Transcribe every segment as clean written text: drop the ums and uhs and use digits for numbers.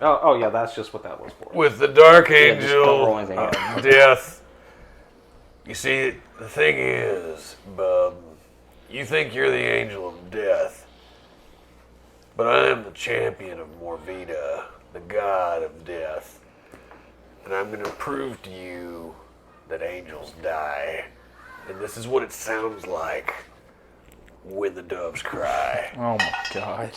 Oh yeah, that's just what that was for. With the Dark just don't roll Angel anything. of Death. You see, the thing is, bub, you think you're the Angel of Death, but I am the champion of Morvita, the god of death. And I'm going to prove to you that angels die. And this is what it sounds like when the doves cry. Oh my god.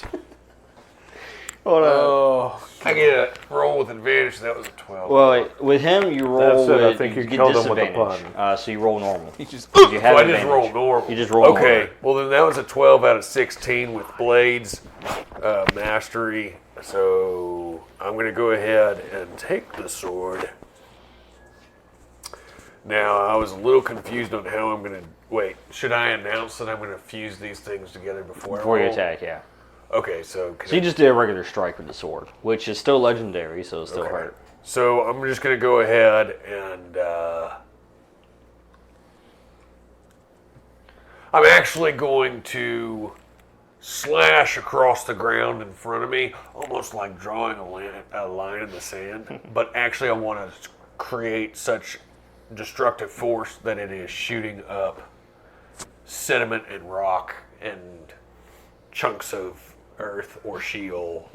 I get a roll with advantage. That was a 12. Well, with him, you roll That's it, I with, think you get killed him with a disadvantage. So you roll normal. He just. You have so I just advantage. roll normal. You just roll Okay, normal. well then that was a 12 out of 16 with Blades mastery. So I'm going to go ahead and take the sword. Now, I was a little confused on how I'm going to... Wait, should I announce that I'm going to fuse these things together before Before I you roll? attack, yeah. Okay, so... So you just did a regular strike with the sword, which is still legendary, so it'll still hurt. So I'm just going to go ahead and... I'm actually going to slash across the ground in front of me, almost like drawing a line in the sand. But actually I want to create such destructive force that it is shooting up sediment and rock and chunks of earth or Sheol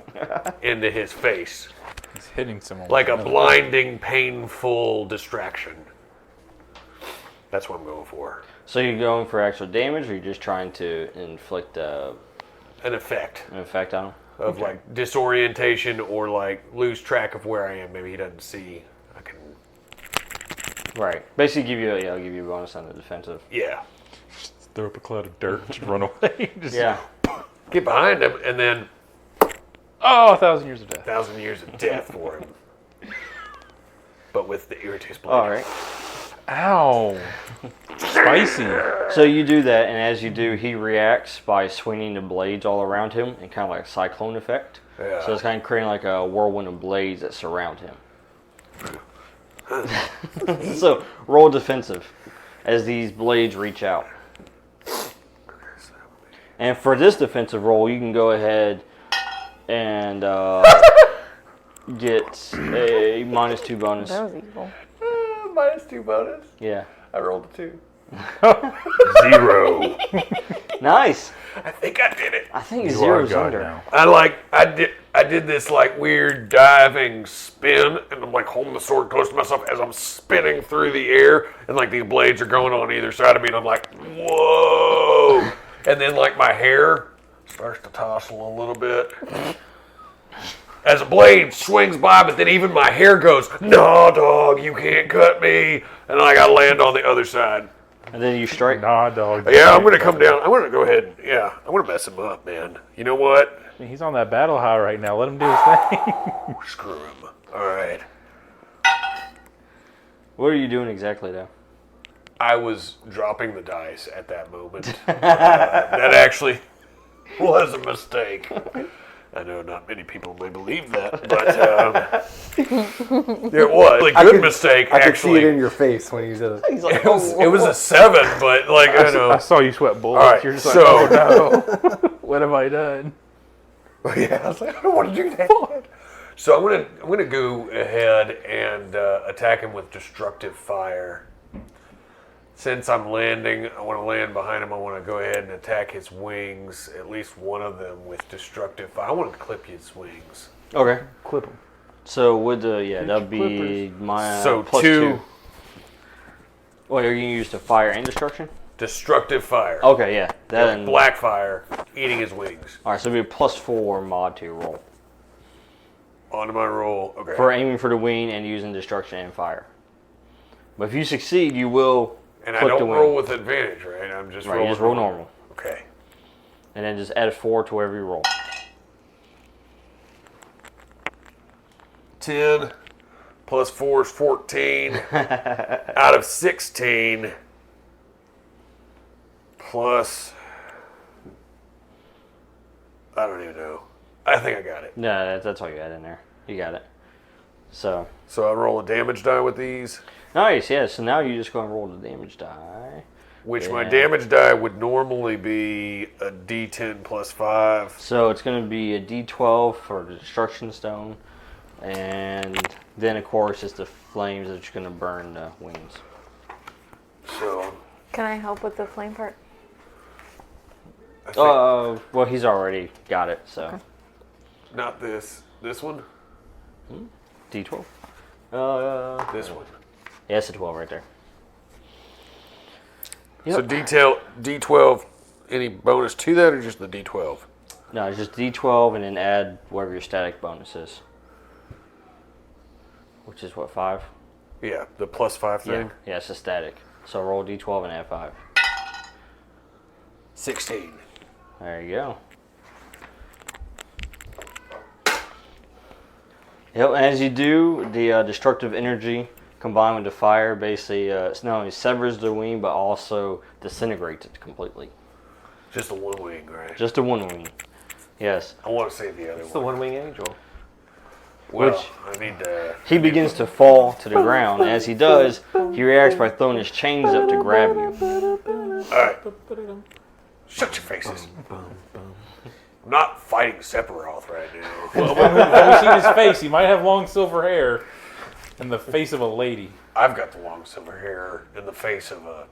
into his face. He's hitting someone. Like a blinding, painful distraction. That's what I'm going for. So you're going for actual damage, or you're just trying to inflict An effect an effect on him? of like disorientation or like lose track of where I am. Maybe he doesn't see. I can. Right. Basically, give you I'll give you a bonus on the defensive. Yeah. Throw up a cloud of dirt, just run away. Just, Yeah. Get behind him and then Oh, 1,000 years of death. 1,000 years of death for him. But with the Irritus blade. All right. Ow. Spicy. So you do that, and as you do, he reacts by swinging the blades all around him, and kind of like a cyclone effect. Yeah. So it's kind of creating like a whirlwind of blades that surround him. So roll defensive as these blades reach out. And for this defensive roll, you can go ahead and get a -2 bonus. That was evil. -2 bonus. Yeah. I rolled a 2. 0. Nice. I think I did it. I think You are zero's God under. now. I did this like weird diving spin, and I'm like holding the sword close to myself as I'm spinning through the air, and like these blades are going on either side of me, and I'm like, whoa! And then like my hair starts to tossle a little bit as a blade swings by, but then even my hair goes, no, dog, you can't cut me, and I gotta land on the other side. And then you strike. Nah, dog. Yeah, I'm gonna come down. I'm gonna go ahead. Yeah, I'm gonna mess him up, man. You know what? He's on that battle high right now. Let him do his thing. Screw him. All right. What are you doing exactly though? I was dropping the dice at that moment. That actually was a mistake. I know not many people may believe that, but it was a good mistake. I could Actually, see it in your face when you did it. He's like, it was a 7, but like I know. I saw you sweat bullets. All right, You're just like, so- oh no. What have I done? Yeah, I was like, I don't want to do that. So I'm gonna go ahead and attack him with destructive fire. Since I'm landing, I want to land behind him. I want to go ahead and attack his wings, at least one of them, with destructive fire. I want to clip his wings. Okay. Clip him. So with the that'd be my So plus 2 2. What are you gonna use to fire and destruction? destructive fire. Okay, yeah. Then Black fire eating his wings. All right, so it'd be a +4 mod to your roll Onto my roll. Okay. for aiming for the wing and using destruction and fire. But if you succeed, you will and I clip the don't wing. roll with advantage, right? I'm just Right, rolling. you just roll normal, Okay. and then just add a 4 to wherever you roll. 10 plus 4 is 14. Out of 16 plus, I don't even know. I think I got it. No, that's all you had in there. You got it. So So I roll a damage die with these, nice, yeah. So now you just go and roll the damage die. which my Yeah. damage die would normally be a D10 plus 5. So it's going to be a D12 for the destruction stone, And then, of course, it's the flames that's going to burn the wings. So, Can I help with the flame part? I think Well, he's already got it, so. Okay. not this. This one? D12? This one. Yeah, it's a 12 right there. So D12, any bonus to that or just the D12? No, it's just D12 and then add whatever your static bonus is. Which is what, 5? Yeah, the +5 thing. Yeah, it's a static. So roll D12 and add 5. 16. There you go. Yep, as you do, the destructive energy combined with the fire basically not only severs the wing, but also disintegrates it completely. Just the one wing, right? Just the one wing. Yes. I want to say the other It's the one. one-wing angel. Well, Which- I need to... He begins to fall to the ground. As he does, he reacts by throwing his chains up to grab you. Alright. Shut your faces. I'm not fighting Sephiroth right now. Well, when we see his face, he might have long silver hair and the face of a lady. I've got the long silver hair in the face of a...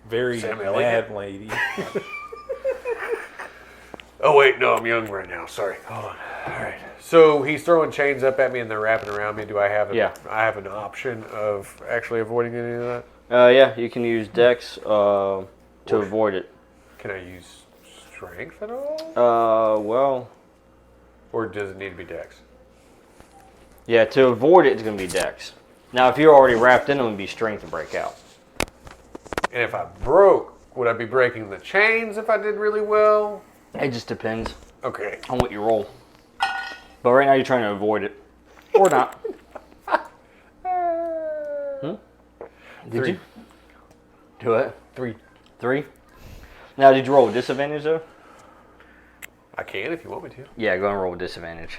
Very Sam mad Elliott? lady. Oh, wait, no, I'm young right now. Sorry. Hold on. Alright. So he's throwing chains up at me and they're wrapping around me. Do I have I have an option of actually avoiding any of that? Yeah, you can use Dex to avoid it. Can I use strength at all? Well, Or does it need to be dex? yeah, to avoid it, it's going to be Dex. Now, if you're already wrapped in them, it would be Strength to break out. And if I broke, would I be breaking the chains if I did really well? It just depends Okay. on what you roll. But right now, you're trying to avoid it. Or not. Did 3. you? Do it? 3. 3? Now, did you roll with disadvantage, though? I can if you want me to. Yeah, go and roll with disadvantage.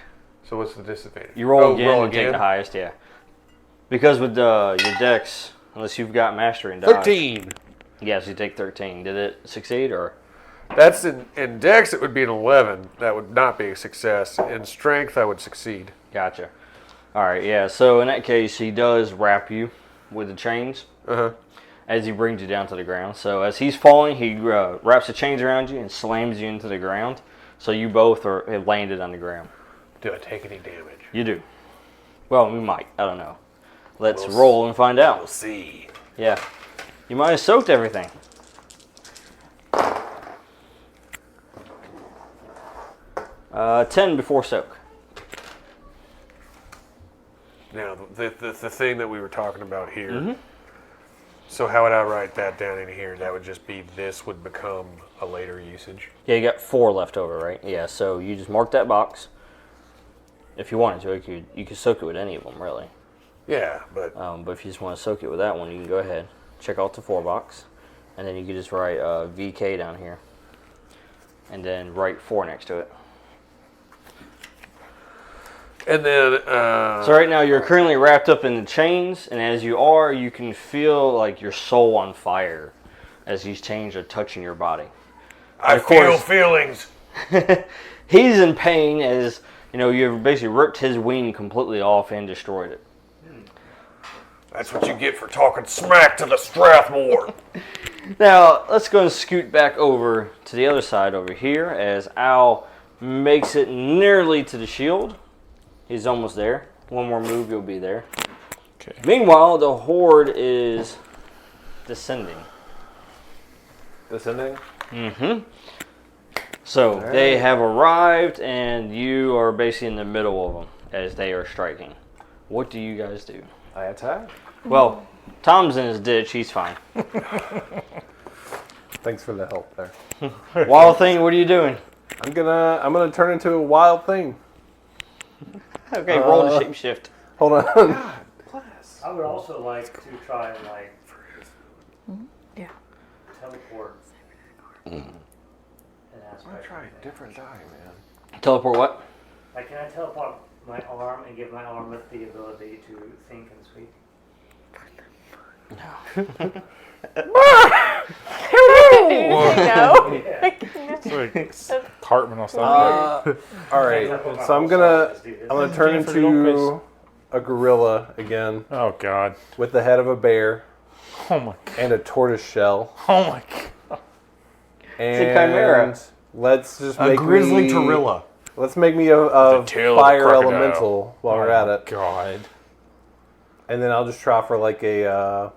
So what's the disadvantage? You roll again roll and take the highest, yeah. Because with your Dex, unless you've got Mastery and Dodge. 13. Yeah, so you take 13. Did it succeed, or? That's in dex, it would be an 11. That would not be a success. In strength, I would succeed. Gotcha. All right, yeah. So in that case, he does wrap you with the chains Uh-huh. as he brings you down to the ground. So as he's falling, he wraps the chains around you and slams you into the ground. So you both have landed on the ground. Do I take any damage? You do. Well, we might. I don't know. Let's We'll roll and find out. We'll see. Yeah. You might have soaked everything. Uh, 10 before soak. Now, the thing that we were talking about here. Mm-hmm. So how would I write that down in here? That would just be this would become a later usage. Yeah, you got 4 left over, right? Yeah, so you just mark that box. If you wanted to, you could soak it with any of them, really. Yeah, but But if you just want to soak it with that one, you can go ahead. Check out the 4 box. And then you can just write VK down here. And then write 4 next to it. and then So right now you're currently wrapped up in the chains. And as you are, you can feel like your soul on fire as these chains are touching your body. I of feel course. feelings. He's in pain as, you've basically ripped his wing completely off and destroyed it. That's what you get for talking smack to the Strathmore. Now, let's go and scoot back over to the other side over here as Al makes it nearly to the shield. He's almost there. One more move, you'll be there. Okay. Meanwhile, the horde is descending. Descending? Mm-hmm. So, they have arrived, and you are basically in the middle of them as they are striking. What do you guys do? I attack. Well, Tom's in his ditch. He's fine. Thanks for the help there. Wild Thing, what are you doing? I'm gonna turn into a wild thing. Okay, roll the shapeshift. Hold on. I would also like to try and Yeah. teleport. An aspect. Try a different die, man. Teleport what? Like, can I teleport my arm and give my arm the ability to think and speak? No. It's like Cartman or something. All right. So I'm gonna turn into a gorilla again Oh god. with the head of a bear Oh my god. and a tortoise shell. Oh my god. And a chimera. let's just A make grizzly me, gorilla. Let's make me a tail of a fire crocodile. elemental while we're at it, God. and then I'll just try for like an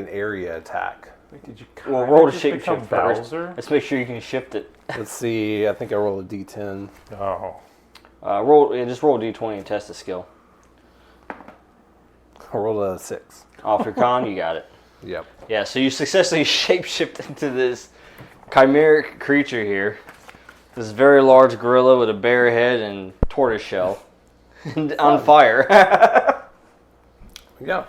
area attack. Did you Well, roll to just shape become shift first. Bowser? Let's make sure you can shift it. Let's see. I think I roll a d10. Oh. Just roll a d20 and test the skill. I rolled a 6. Off your con, you got it. Yep. Yeah, so you successfully shapeshift into this chimeric creature here. This very large gorilla with a bear head and tortoise shell. And on fire. Yeah.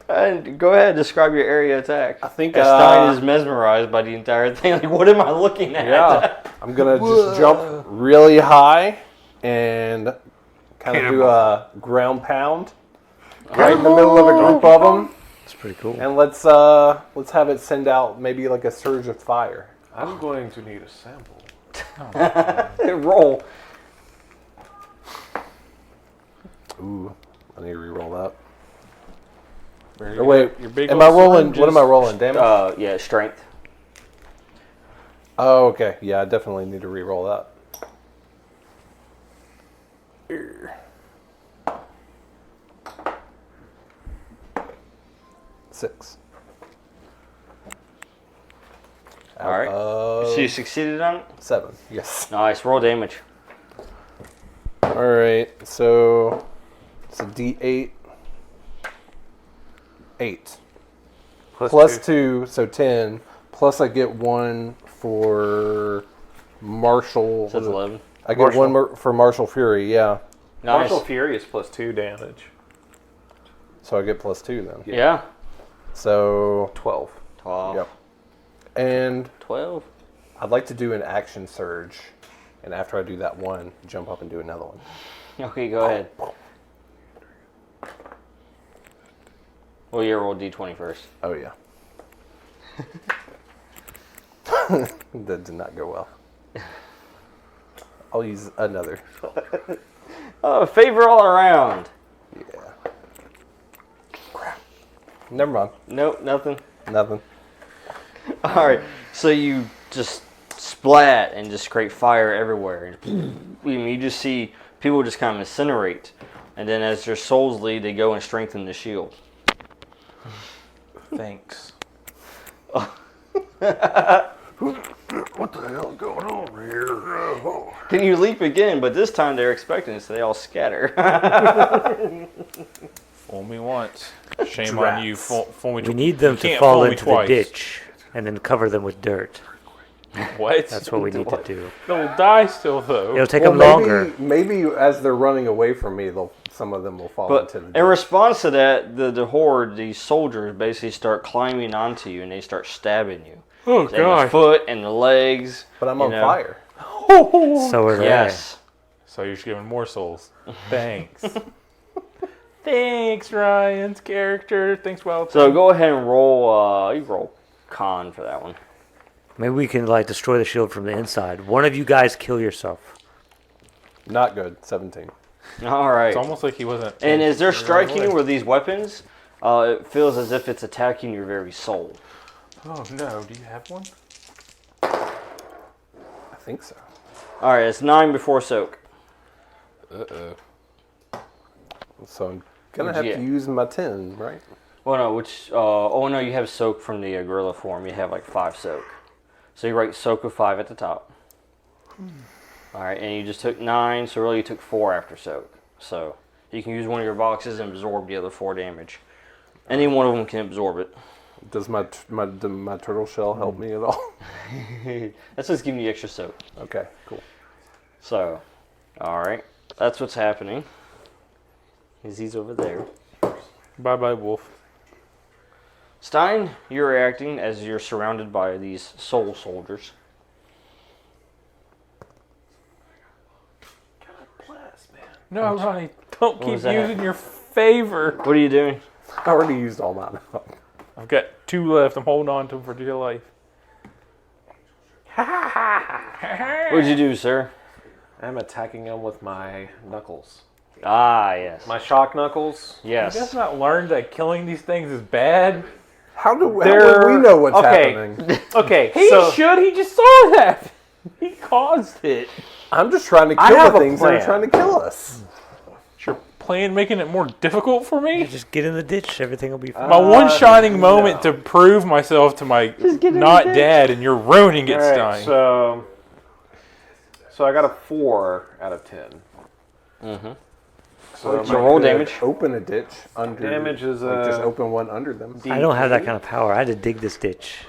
And go ahead, describe your area attack. I think Stein is mesmerized by the entire thing. Like, what am I looking at? Yeah. I'm gonna just jump really high and kind of do a ground pound right in the middle of a group of them, That's pretty cool. and let's have it send out maybe like a surge of fire. I'm going to need a sample. Roll. Ooh, I need to re-roll that. Where Or wait, your big am I old rolling? What am I syringes. rolling? Damage? Yeah, strength. Oh, okay. Yeah, I definitely need to re-roll that. 6. All right. So you succeeded on it? 7. Yes. Nice. Roll damage. All right. So it's a D8. 8. Plus 2, so 10. Plus I get 1 for Martial. So that's 11. I get 1 for Martial Fury, yeah. Nice. Martial Fury is plus 2 damage. So I get plus 2 then. Yeah. So 12. 12. Yep. And 12. I'd like to do an action surge. And after I do that one, jump up and do another one. Okay, go ahead. Well, you roll d20 first. Oh, yeah. That did not go well. I'll use another. Favor all around. Yeah. Crap. Never mind. Nope, nothing. Nothing. All right, so you just splat and just create fire everywhere. And you just see people just kind of incinerate. And then as their souls lead, they go and strengthen the shield. Thanks. What the hell's going on here? Oh. Then you leap again, but this time they're expecting it, so they all scatter. Fool me once. Shame on you. Fool me twice. We need them You to can't fall fool me into the twice. ditch and then cover them with dirt. What? That's what we need to do. They'll die still, though. It'll take Well, them longer. maybe as they're running away from me, some of them will fall But into the in ditch. response to that, the horde, these soldiers basically start climbing onto you and they start stabbing you. Oh, And the foot and the legs. But I'm you on know. fire. So are they. Yes. So you're just giving more souls. Thanks. Thanks, Ryan's character. Thanks, Wyld So Thing. go ahead and roll. You roll con for that one. Maybe we can like destroy the shield from the inside. One of you guys kill yourself. Not good. 17. All right. It's almost like he wasn't. And as they're striking you away. with these weapons, it feels as if it's attacking your very soul. Oh no! Do you have one? I think so. All right, it's 9 before soak. Uh-oh. So I'm going to What'd have you to get? use my 10, right? Well, no, oh no, you have soak from the gorilla form. You have like 5 soak. So you write soak of 5 at the top. All right, and you just took 9, so really you took 4 after soak. So you can use one of your boxes and absorb the other 4 damage. Any one of them can absorb it. Does my turtle shell help me at all? That's what's giving you extra soak. Okay, cool. So, all right, that's what's happening. He's over there. Bye bye, wolf. Stein, you're reacting as you're surrounded by these soul soldiers. No, Ronnie, don't keep was that? using your favor. What are you doing? I already used all mine up. I've got 2 left. I'm holding on to them for dear life. What'd you do, sir? I'm attacking him with my knuckles. Ah, yes. My shock knuckles. You guys Yes. not learned that killing these things is bad? How would we They're- know what's okay. happening? Okay, he So- should. He just saw that. He caused it. I'm just trying to I kill have the a things that are plan. trying to kill us. Is your plan making it more difficult for me? Just get in the ditch. Everything will be fine. My one shining moment to prove myself to my get in not the ditch. dad, and you're ruining it, All right, Stein. so I got a 4 out of 10. Mm-hmm. So So roll damage. Open a ditch under. Damage is, like, just open one under them, I don't have that kind of power. I had to dig this ditch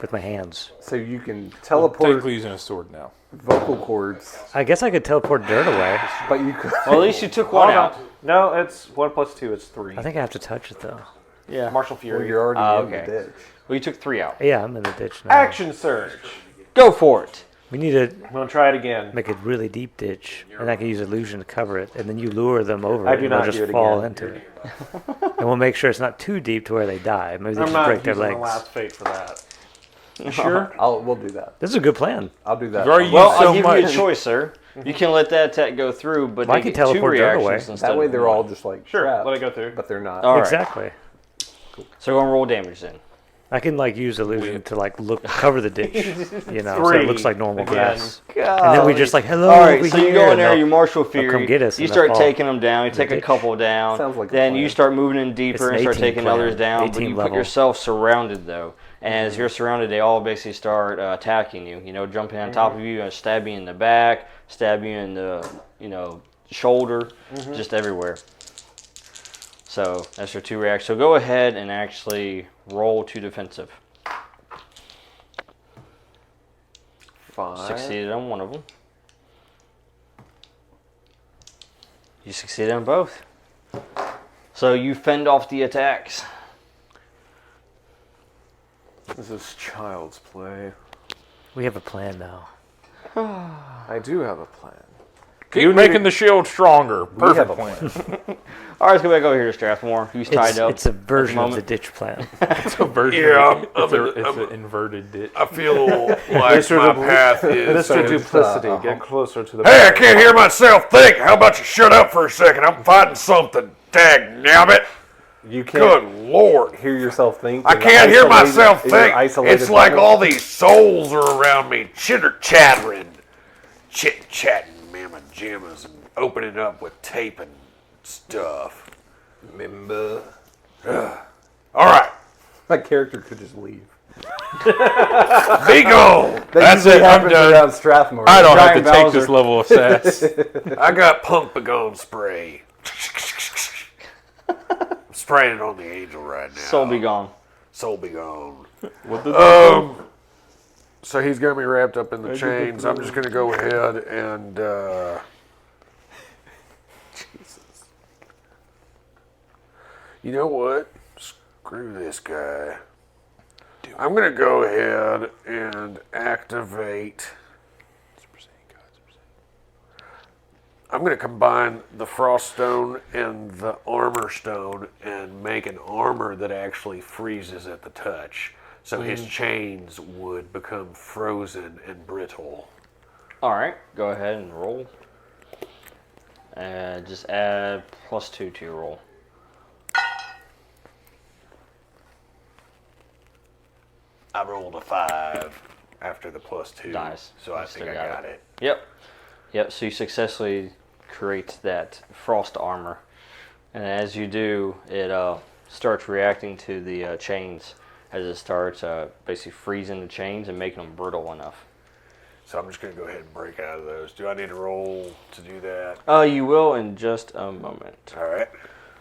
with my hands. so you can I'm teleport technically using a sword now. vocal cords. I guess I could teleport dirt away. But you could. Well, at least you took one out. No, it's 1 plus 2. It's 3. I think I have to touch it though. Yeah. Martial Well, Fury. you're already in okay. the ditch. Well, you took 3 out. Yeah, I'm in the ditch now. Action Surge. Go for it. We need to I'm gonna try it again. make a really deep ditch, and I can use illusion to cover it, and then you lure them over I it, do and they'll not just do it fall again. into it. And we'll make sure it's not too deep to where they die. Maybe they I'm just not break their using the legs. last fate for that. You sure? We'll do that. This is a good plan. I'll do that. You've already Well, used so I'll give much. you a choice, sir. You can let that attack go through, but Well, I they can get 2 teleport dirt away. reactions instead That way of they're one. all just like Sure, trapped, let it go through. but they're not. All right. Exactly. So go and roll damage then. I can like use illusion to like cover the ditch, you know, so 3 it looks like normal again. grass. And then we just like hello All right, over so here. you go in and there, they'll- you martial they'll fury. come get us You and start they'll fall. taking them down. You take a ditch. couple down. Sounds like a then you plan. start moving in deeper It's and an start 18 taking plan, others down. But 18 you put level. yourself surrounded though. And as you're surrounded, they all basically start attacking you. You know, jumping on top of you and stab you in the back, stab you in the shoulder, just everywhere. So that's your 2 reactions. So go ahead and actually roll 2 defensive. 5. Succeeded on one of them. You succeeded on both. So you fend off the attacks. This is child's play. We have a plan now. I do have a plan. Keep making the shield stronger. Perfect have a plan. All right, let's go back over here to Strathmore, who's tied up. It's a version of the moment. ditch plan. It's a version. Yeah, of it. I'm It's an inverted ditch. I feel like my path is. Mr. Duplicity, get closer to the. Hey, I can't hear myself think. How about you shut up for a second? I'm fighting something. Dag nabbit. You can't Good Lord. hear yourself think. I in can't hear isolated- myself in your think. isolated It's like moment. all these souls are around me, chitter-chattering, chit-chatting mamma jammas and opening up with tape and stuff. Remember, All right, my character could just leave. be gone. That's usually it. I'm happens done. around Strathmore. I don't have to Giant take this Bowser. level of sass. I got pump-a-gone spray. I'm spraying it on the angel right now. Soul be gone. Soul be gone. What the So he's got me wrapped up in the chains. I'm just gonna go ahead and Jesus. You know what? Screw this guy. I'm gonna go ahead and activate. I'm going to combine the Frost Stone and the Armor Stone and make an armor that actually freezes at the touch. So his chains would become frozen and brittle. All right, go ahead and roll. Just add +2 to your roll. I rolled a 5 after the +2. Nice. So I You think still I got got it. Yep, so you successfully create that frost armor. And as you do, it starts reacting to the chains as it starts basically freezing the chains and making them brittle enough. So I'm just going to go ahead and break out of those. Do I need to roll to do that? You will in just a moment. All right.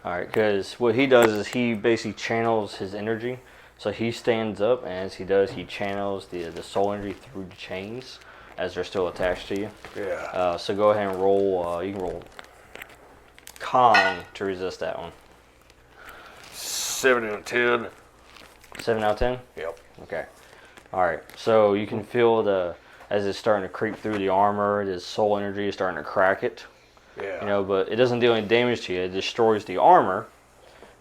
All right, because what he does is he basically channels his energy. So he stands up, and as he does, he channels the soul energy through the chains as they're still attached to you. Yeah. So go ahead and roll. You can roll con to resist that one. 7 out of 10. 7 out of 10? Yep. Okay. All right. So you can feel as it's starting to creep through the armor, the soul energy is starting to crack it. Yeah. You know, but it doesn't do any damage to you. It destroys the armor,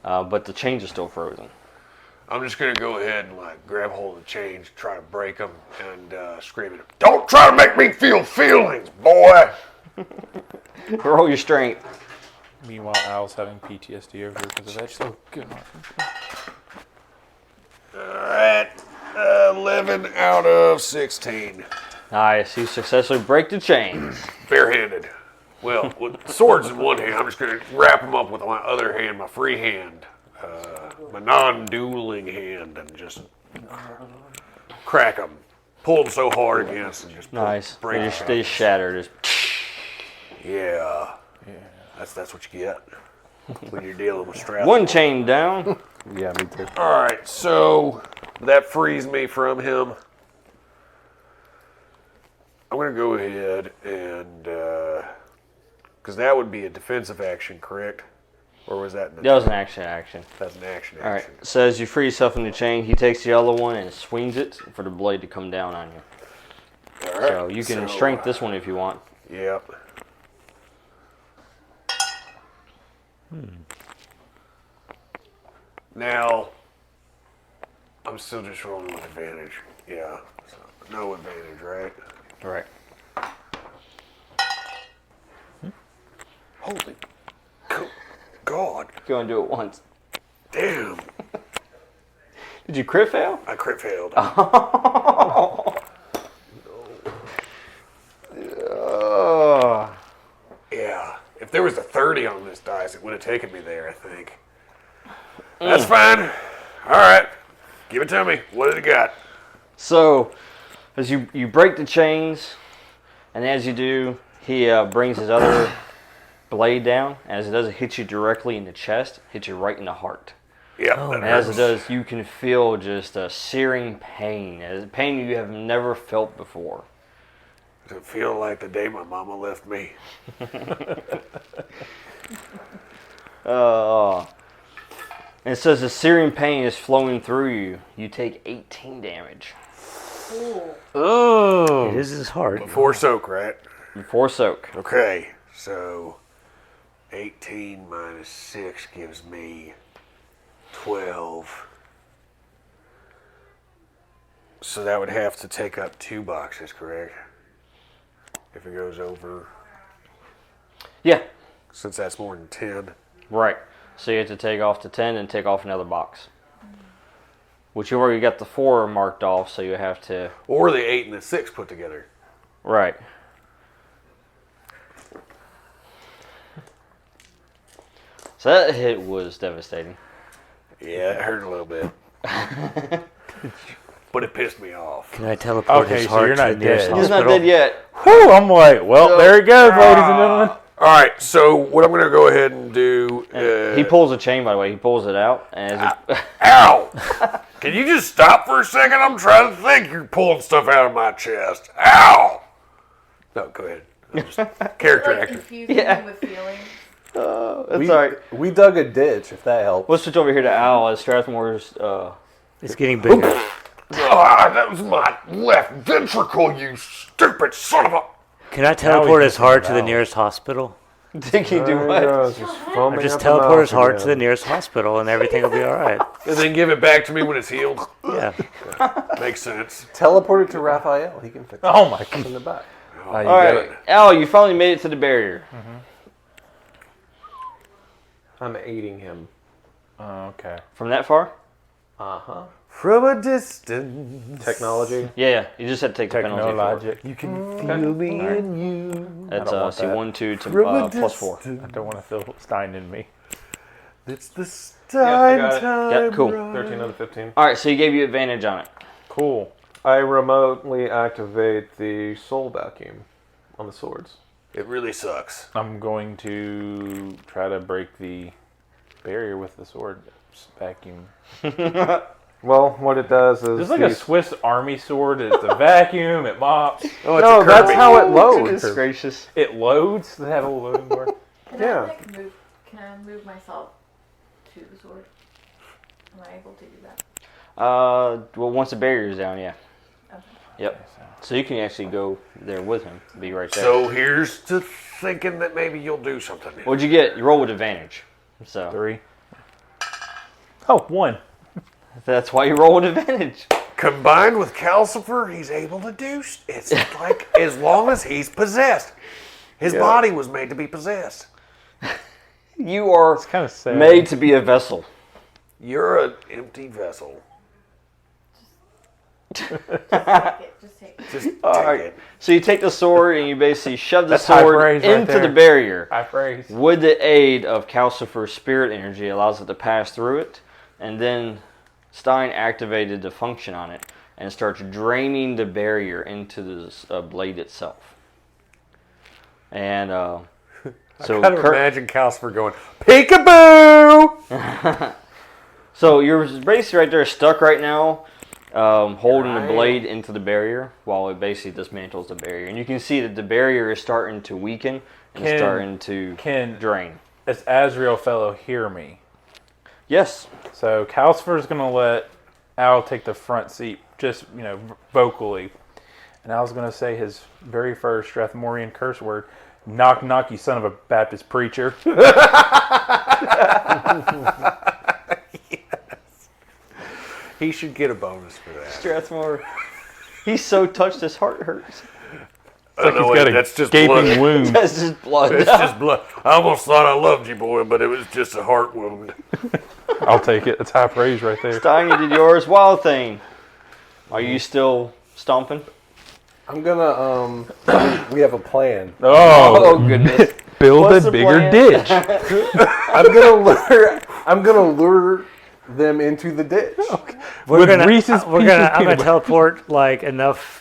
but the chains are still frozen. I'm just gonna go ahead and like grab hold of the chains, try to break them, and scream at him. Don't try to make me feel feelings, boy. Roll your strength. Meanwhile, Al's having PTSD over because of that. So good. Alright, 11 out of 16. Nice. You successfully break the chains. Barehanded. Well, with swords in one hand, I'm just going to wrap them up with my other hand, my free hand, my non-dueling hand, and just crack them. Pull them so hard against and just Nice. break They them. just shatter. Just Yeah. That's what you get when you're dealing with straps. one chain down. Yeah, me too. All right, so that frees me from him. I'm going to go ahead and, because that would be a defensive action, correct? Or was that? That was an action. That's an action. All right. So as you free yourself from the chain, he takes the other one and swings it for the blade to come down on you. All right. So you can strength this one if you want. Yep. Now, I'm still just rolling with advantage. Yeah. So, no advantage, right? Right. Holy God. Go and do it once. Damn. Did you crit fail? I crit failed. Yeah. If there was a 30 on this dice, it would have taken me there, I think. That's fine. All right. Give it to me. What did it got? So, as you break the chains, and as you do, he brings his other blade down. As it does, it hits you directly in the chest, hits you right in the heart. Yep. And as it does, you can feel just a searing pain, a pain you have never felt before. Does it feel like the day my mama left me? And it says the searing pain is flowing through you. You take 18 damage. Oh. It is his heart. Before soak, right? Before soak. Okay. So 18 minus 6 gives me 12. So that would have to take up 2 boxes, correct? If it goes over, Yeah, since that's more than 10. right. So you have to take off the 10 and take off another box. Which you already got the 4 marked off, so you have to... Or the 8 and the 6 put together. Right. So that hit was devastating. Yeah, it hurt a little bit. But it pissed me off. Can I teleport Okay, his so heart you're to the not nearest dead. He's hospital? not dead yet. Whew, I'm like, well, there it goes, ladies and gentlemen. All right, so what I'm going to go ahead and do... He pulls a chain, by the way. He pulls it out. And as it, Ow! Can you just stop for a second? I'm trying to think. You're pulling stuff out of my chest. Ow! No, go ahead. I'm just character Like actor. infusing Yeah. him with feelings. it's all right. We dug a ditch, if that helps. We'll switch over here to Al as Strathmore's... It's getting bigger. Ah, that was my left ventricle, you stupid son of a... Can I teleport we his can heart to the valve. nearest hospital? Think he do There he what? goes, just foaming Or just at the teleport mouth his heart to the again. nearest hospital and everything will be alright. And then give it back to me when it's healed. Yeah. Makes sense. Teleport it to Raphael. He can fix it Oh my god. in the back. You All got right, it. Al, you finally made it to the barrier. I'm aiding him. Oh, okay. From that far? Uh-huh. From a distance. Technology. Yeah, you just had to take the penalty for it. Technologic. You can feel me in you. That's don't want see that. 1, 2 to From a plus 4. distance. I don't want to feel Stein in me. It's the I Stein got it. time. Yeah, cool. ride. 13 out of 15. All right, so he gave you advantage on it. Cool. I remotely activate the soul vacuum on the swords. It really sucks. I'm going to try to break the barrier with the sword vacuum. Well, what it does is It's like a Swiss Army sword. It's a vacuum. It mops. Oh, it's No, a that's Kirby. how it loads. Goodness gracious. It loads. Does it have a loading bar? Can Yeah. I like move? Can I move myself to the sword? Am I able to do that? Well, once the barrier's down, yeah. Okay. Yep. So you can actually go there with him. Be right there. So here's to thinking that maybe you'll do something. What'd you get? You roll with advantage. So 3. Oh, 1. That's why you roll with advantage. Combined with Calcifer, he's able to do. It's like as long as he's possessed. His body was made to be possessed. You are Kind of sad. made to be a vessel. You're an empty vessel. Just take it. Just All take right. it. So you take the sword and you basically shove the That's high sword praise right into there. the barrier. High praise. With the aid of Calcifer's spirit energy, allows it to pass through it, and then Stein activated the function on it and starts draining the barrier into the blade itself. And so, Kind of imagine Calcifer going, peekaboo! so you're basically right there stuck right now, holding the blade into the barrier while it basically dismantles the barrier. And you can see that the barrier is starting to weaken and starting to drain. This Azrael fellow hear me. Yes. So Calcifer's going to let Al take the front seat, just, vocally. And Al's going to say his very first Strathmorian curse word, knock, knock, you son of a Baptist preacher. He should get a bonus for that. Strathmore. He's so touched his heart hurts. It's like he's got a that's just gaping blood. wound. That's just blood. It's just blood. I almost thought I loved you, boy, but it was just a heart wound. I'll take it. It's high praise right there. Stein, you did yours. Wild Thing. Are you still stomping? I'm gonna we have a plan. Oh, goodness. Build What's a the bigger plan? ditch. I'm gonna lure them into the ditch. With Reese's I'm gonna teleport like enough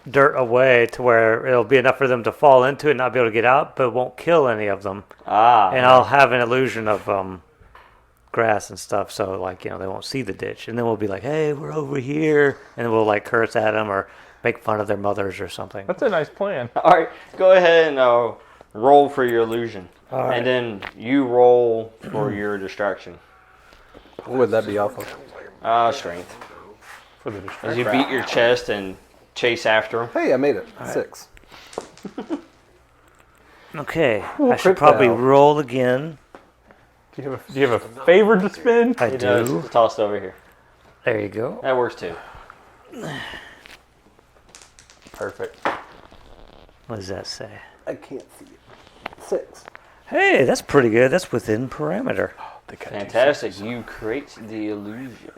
dirt away to where it'll be enough for them to fall into it and not be able to get out, but it won't kill any of them. And I'll have an illusion of grass and stuff, so like they won't see the ditch, and then we'll be like, hey, we're over here, and then we'll like curse at them or make fun of their mothers or something. That's a nice plan. All right, go ahead and roll for your illusion. All right. And then you roll for your distraction. What would that be off of? Strength. For the As distraction. you beat your chest and chase after him. Hey, I made it. 6. Okay, Ooh, I should crit probably fail. roll again. Do you have a favor to spin? I It does. do. It's tossed over here. There you go. That works too. Perfect. What does that say? I can't see it. 6. Hey, that's pretty good. That's within parameter. Fantastic. You create the illusion.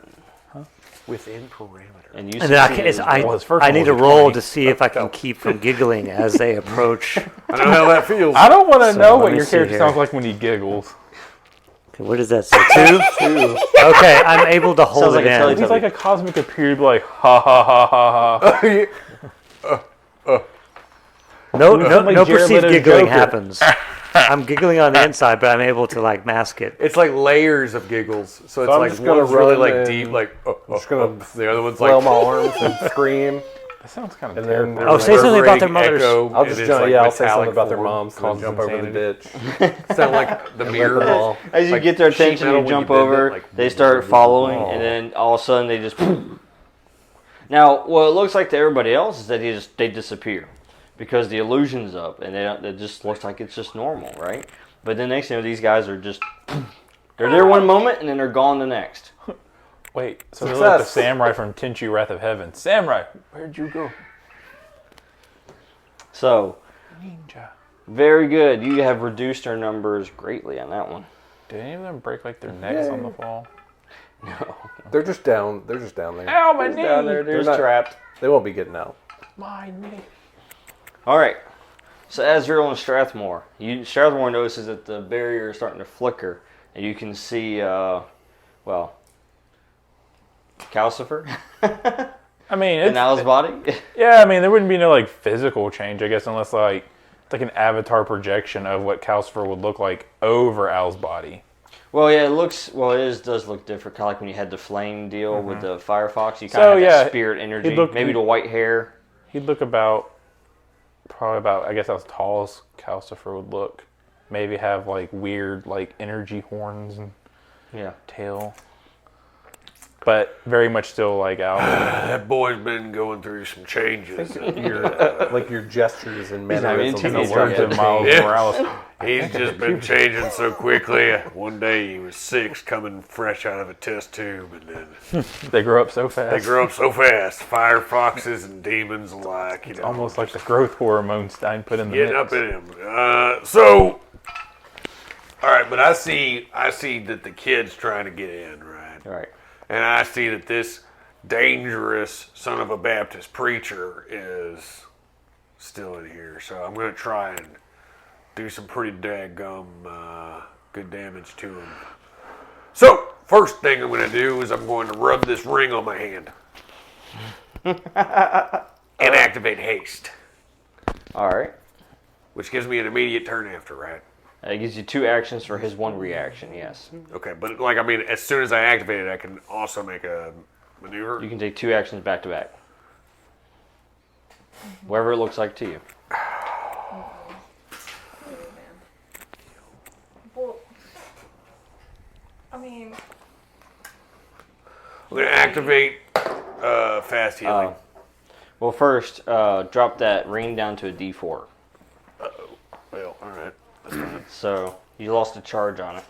Within parameter. And you And then succeed as well. I need to roll to see if I can keep from giggling as they approach. I know how that feels. I don't want to know let what me your see character here. sounds like when he giggles. Okay, what does that say? 2? Okay, I'm able to hold Sounds like it a in. Teletubby. He's like a cosmic appeared, like, ha ha ha ha ha. No like Jared perceived Leto's giggling Joker. happens. I'm giggling on the inside, but I'm able to like mask it. It's like layers of giggles. So it's I'm like just gonna one's really run like and deep, like just gonna the other one's flail like my arms and scream. That sounds kind of And then terrible. Oh, say something about their mothers. I'll just I'll say something about their moms and then Causes jump over the insanity. ditch. sound like the mirror. all. As you Like get their sheet attention, metal you when you jump bend it, over, like, they start following, and then all of a sudden they just... Now, what it looks like to everybody else is that they disappear because the illusion's up, and it just looks like it's just normal, right? But then next thing you know, these guys are just... They're there one moment, and then they're gone the next. Wait, so they're like the Success. samurai from Tenchu Wrath of Heaven. Samurai, where'd you go? So, Ninja. very good. You have reduced our numbers greatly on that one. Did any of them break like their necks on the fall? No. They're just down. They're just down there. Ow, my knee! Down there, they're They're just not- trapped. They won't be getting out. My knee. All right. So Azrael and Strathmore. Strathmore notices that the barrier is starting to flicker, and you can see, Calcifer I mean, in it's, Al's body. yeah, I mean, there wouldn't be no like physical change, I guess, unless like it's like an avatar projection of what Calcifer would look like over Al's body. Well, yeah, does look different. Kind of like when you had the flame deal with the Firefox. You kind So, of have yeah, that spirit energy. he'd look- Maybe the white hair. He'd look probably about, I guess, as tall as Calcifer would look. Maybe have like weird like energy horns and Yeah. tail. but very much still like out. That boy's been going through some changes. Your gestures and He's not even mannerisms. teenage and In the words yet. of Miles Yeah. Morales. He's just been changing so quickly. One day he was 6, coming fresh out of a test tube, and then They grow up so fast. they grow up so fast. Firefoxes and demons alike. You know, Almost like the growth hormone Stein put in the getting mix. up in him. So, all right, but I see that the kid's trying to get in, right? All right. And I see that this dangerous son of a Baptist preacher is still in here. So I'm going to try and do some pretty daggum good damage to him. So, first thing I'm going to do is I'm going to rub this ring on my hand. And activate haste. All right. Which gives me an immediate turn after, right? It gives you 2 actions for his 1 reaction, yes. Okay, but like, I mean, as soon as I activate it, I can also make a maneuver. You can take 2 actions back to back. Whatever it looks like to you. Well, I mean, I'm going to activate fast healing. Well, first, drop that ring down to a D4. Well, all right. That's fine. So, you lost a charge on it.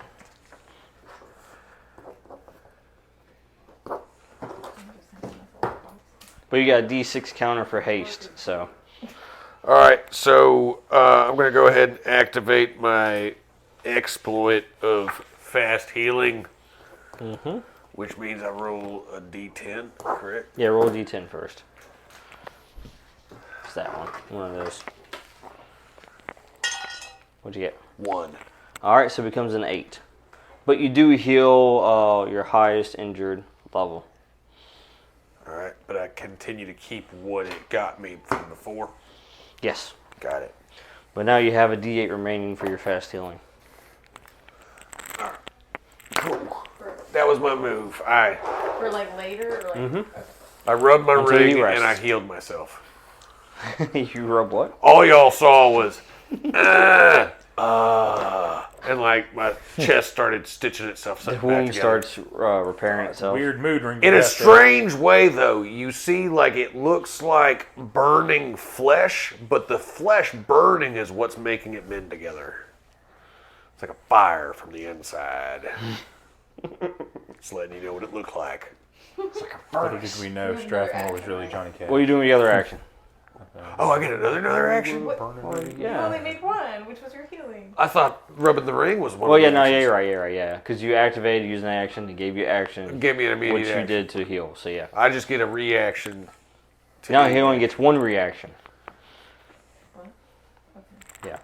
But you got a D6 counter for haste, so. All right, so I'm going to go ahead and activate my exploit of fast healing, which means I roll a D10, correct? Yeah, roll a D10 first. It's that one. One of those. What'd you get? 1. Alright, so it becomes an 8. But you do heal your highest injured level. All right, but I continue to keep what it got me from before. Yes. Got it. But now you have a D8 remaining for your fast healing. Cool. That was my move. for like later, or like. I rubbed my Until ring you rest. and I healed myself. You rub what? All y'all saw was, and like my chest started stitching itself The back wound together. starts repairing itself. Weird mood ring. In a strange way, though, you see, like, it looks like burning flesh, but the flesh burning is what's making it mend together. It's like a fire from the inside. Just letting you know what it looked like. It's like a Little furnace. did we know Strathmore was really Johnny Cash. What are you doing with the other action? Oh, I get another action? What? You Yeah. only made one, which was your healing. I thought rubbing the ring was one Well, of the yeah, no, yeah, actions. you're right, yeah. Because you activated using an action, it gave you action, Give me an immediate which you action. did to heal, so yeah. I just get a reaction. to Now the- he only gets one reaction. Yeah.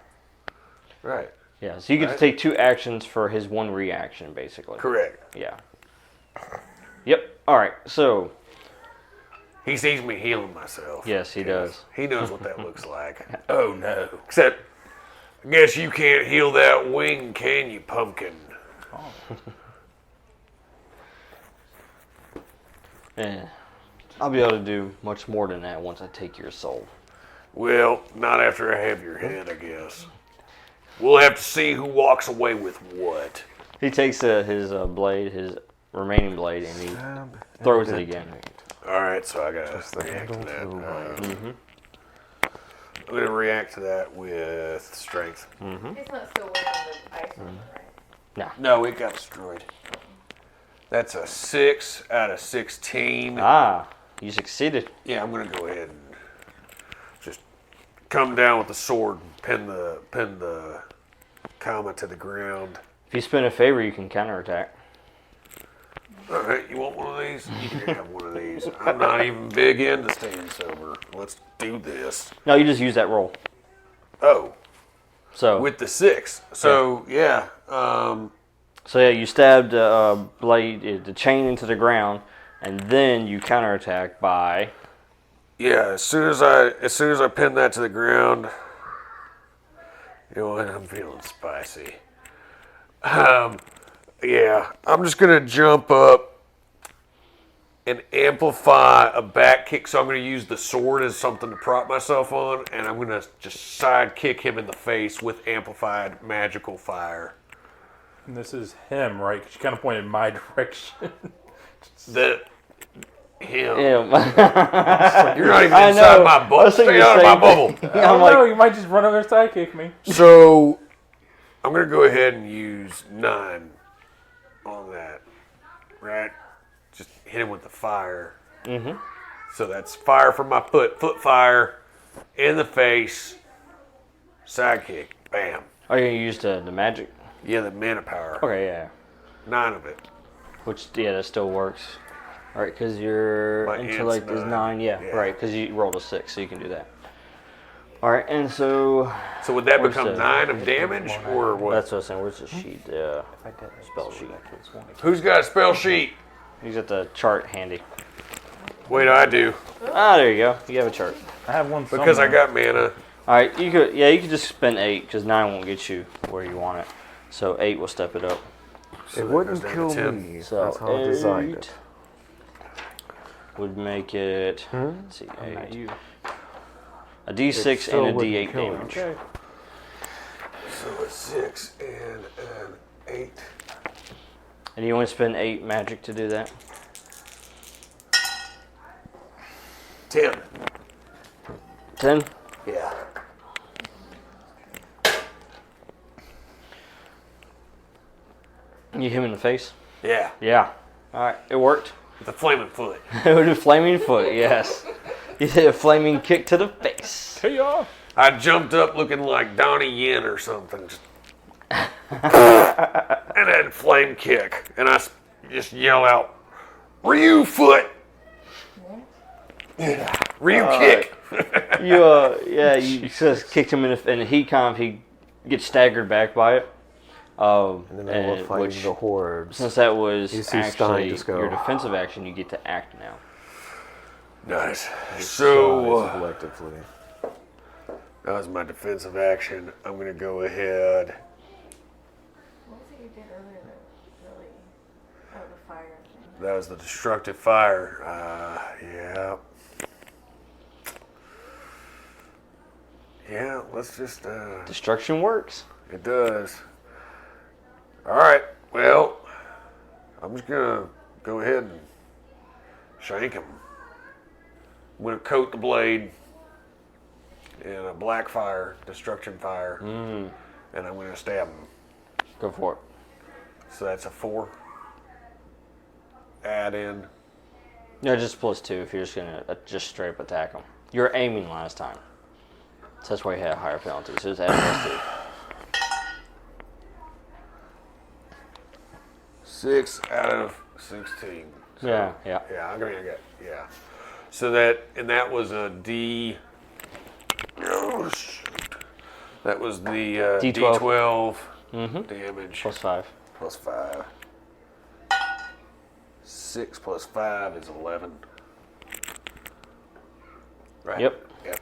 Right. Yeah, so you get to Right. take 2 actions for his 1 reaction, basically. Correct. Yeah. Yep, alright, so, He sees me healing myself. yes, he does. He knows what that looks like. Oh no. Except, I guess you can't heal that wing, can you, pumpkin? Yeah. I'll be able to do much more than that once I take your soul. Well, not after I have your head, I guess. We'll have to see who walks away with what. He takes his blade, his remaining blade, and he throws it again. All right, so I gotta react to that. I'm gonna react to that with strength. It's not still waiting the ice one, right? No, it got destroyed. That's a 6 out of 16. Ah, you succeeded. Yeah, I'm gonna go ahead and just come down with the sword and pin the comma to the ground. If you spin a favor, you can counterattack. All right, you want one of these? You can have one of these. I'm not even big into staying sober. Let's do this. No, you just use that roll. Oh, So, with the 6. So yeah. so yeah, you stabbed blade, the chain into the ground, and then you counterattack by. Yeah, as soon as I pin that to the ground, you know what? I'm feeling spicy. Yeah, I'm just gonna jump up and amplify a back kick. So I'm gonna use the sword as something to prop myself on, and I'm gonna just side kick him in the face with amplified magical fire. And this is him, right? 'Cause you kind of pointed my direction. Him. Him. You're not even I inside know. my I bubble. was thinking Stay the out of my same bubble. thing. I don't know. You might just run over and sidekick me. So I'm gonna go ahead and use 9 on that. Right? Just hit him with the fire. Mm-hmm. So that's fire from my foot fire in the face, sidekick, bam. Are you going to use the magic? Yeah, the mana power. Okay, yeah. 9 of it. Which, yeah, that still works. All right, because your My intellect int's is 9. 9. Yeah, Yeah. right, because you rolled a 6, so you can do that. All right, and so... So would that Where's become the- 9 of damage, or what? That's what I was saying. Where's the sheet? Spell sheet. Who's got a spell sheet? He's got the chart handy. Wait, I do. Ah, there you go. You have a chart. I have one Because I somewhere. got mana. All right, you could just spend 8 because 9 won't get you where you want it. So 8 will step it up. So It that wouldn't goes kill down to 10. me. So That's how I designed 8 it. would make it. Let's see, I'm not 8. you. A D6 still and a wouldn't D8 kill me. damage. Okay. So a 6 and an 8. And you want to spend 8 magic to do that? 10. 10. Yeah. You hit him in the face. Yeah. Yeah. All right, it worked. With a flaming foot. It was a flaming foot. Yes. You did a flaming kick to the face. Hey, y'all. I jumped up looking like Donnie Yen or something. Just and then flame kick. And I just yell out, Ryu foot! Ryu kick! You just kicked him in the heat comp. He gets staggered back by it. In the middle of fighting which, the hordes. since that was You see Stein actually just go, your defensive action, you get to act now. Nice. So, collectively. that was my defensive action. I'm going to go ahead. What was it you did earlier that really, oh, the fire thing? That was the destructive fire. Yeah. Yeah, let's just, Destruction works. it does. All right, well, I'm just going to go ahead and shank him. I'm going to coat the blade in a black fire, destruction fire, and I'm going to stab him. Go for it. So that's a 4. Add in. No, just +2 if you're just gonna just straight up attack him. You were aiming last time, so that's why you had a higher penalty. So just add +2. 6 out of 16. So, Yeah. Yeah, I got, yeah. So that was a D. Oh, shoot. That was the D12. D12 damage. +5. Plus 5. 6 plus 5 is 11. Right? Yep. Yep.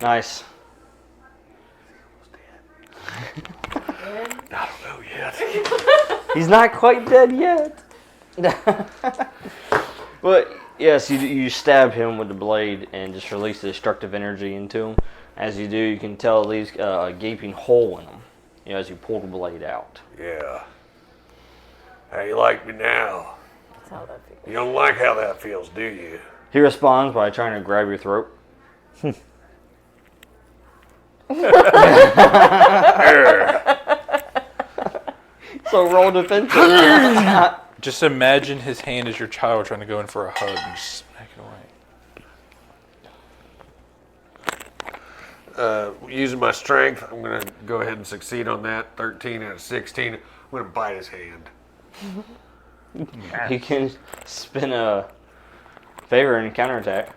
Nice. I don't know yet. He's not quite dead yet. But yes, you stab him with the blade and just release the destructive energy into him. As you do, you can tell it leaves a gaping hole in him. You know, as you pull the blade out. Yeah. How you like me now? That's how that feels. You don't like how that feels, do you? He responds by trying to grab your throat. So roll defensive. Just imagine his hand as your child trying to go in for a hug and just smack it away. Using my strength, I'm going to go ahead and succeed on that. 13 out of 16. I'm going to bite his hand. You can spin a favor and counterattack.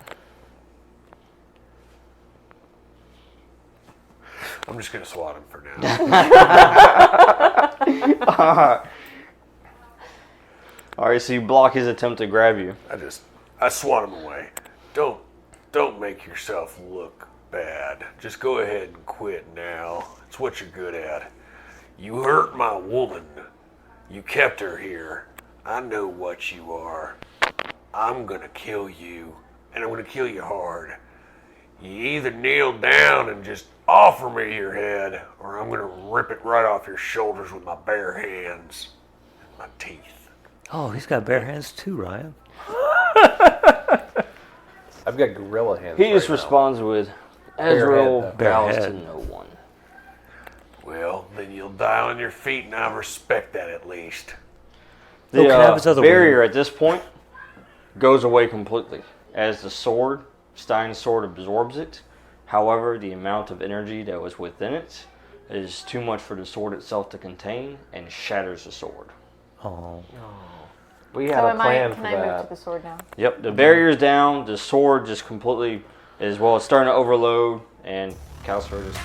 I'm just going to swat him for now. Alright, so you block his attempt to grab you. I swat him away. Don't make yourself look bad. Just go ahead and quit now. It's what you're good at. You hurt my woman. You kept her here. I know what you are. I'm gonna kill you, and I'm gonna kill you hard. You either kneel down and just Offer me your head, or I'm going to rip it right off your shoulders with my bare hands and my teeth. Oh, he's got bare hands too, Ryan. I've got gorilla hands. He just right now. responds with, Bare Ezreal head, though. bows Bare to head. no one. Well, then you'll die on your feet, and I respect that at least. The can I have his other barrier at this point goes away completely as the sword, Stein's sword, absorbs it. However, the amount of energy that was within it is too much for the sword itself to contain and shatters the sword. Oh. We So had a am I? plan Can for I move to that. the sword now? Yep, the barrier's down, the sword just completely it's starting to overload, and Calcifer just